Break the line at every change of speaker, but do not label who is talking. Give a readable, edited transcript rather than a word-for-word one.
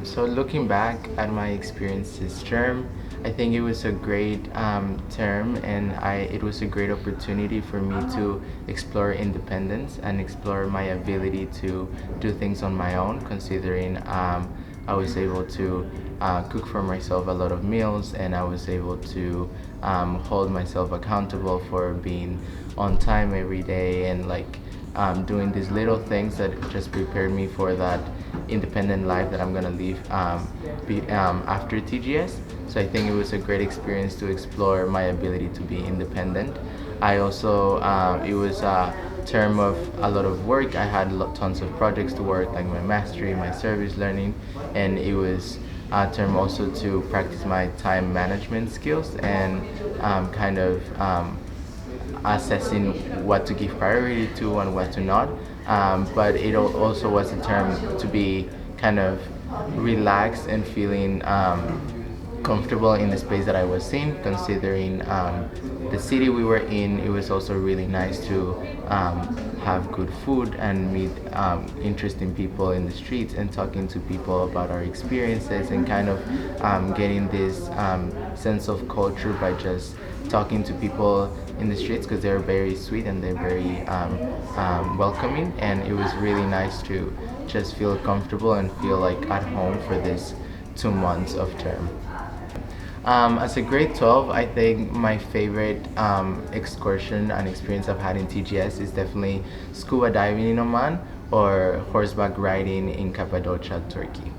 So looking back at my experience this term, I think it was a great term, and it was a great opportunity for me to explore independence and explore my ability to do things on my own, considering I was able to cook for myself a lot of meals, and I was able to hold myself accountable for being on time every day, and like doing these little things that just prepared me for that independent life that I'm gonna live after TGS. So I think it was a great experience to explore my ability to be independent. I also it was a term of a lot of work. I had tons of projects to work, like my mastery, my service learning, and it was a term also to practice my time management skills and kind of assessing what to give priority to and what to not. But it also was a term to be kind of relaxed and feeling comfortable in the space that I was in, considering the city we were in. It was also really nice to have good food and meet interesting people in the streets and talking to people about our experiences and kind of getting this sense of culture by just talking to people in the streets, because they're very sweet and they're very welcoming, and it was really nice to just feel comfortable and feel like at home for this 2 months of term. As a grade 12, I think my favorite excursion and experience I've had in TGS is definitely scuba diving in Oman or horseback riding in Cappadocia, Turkey.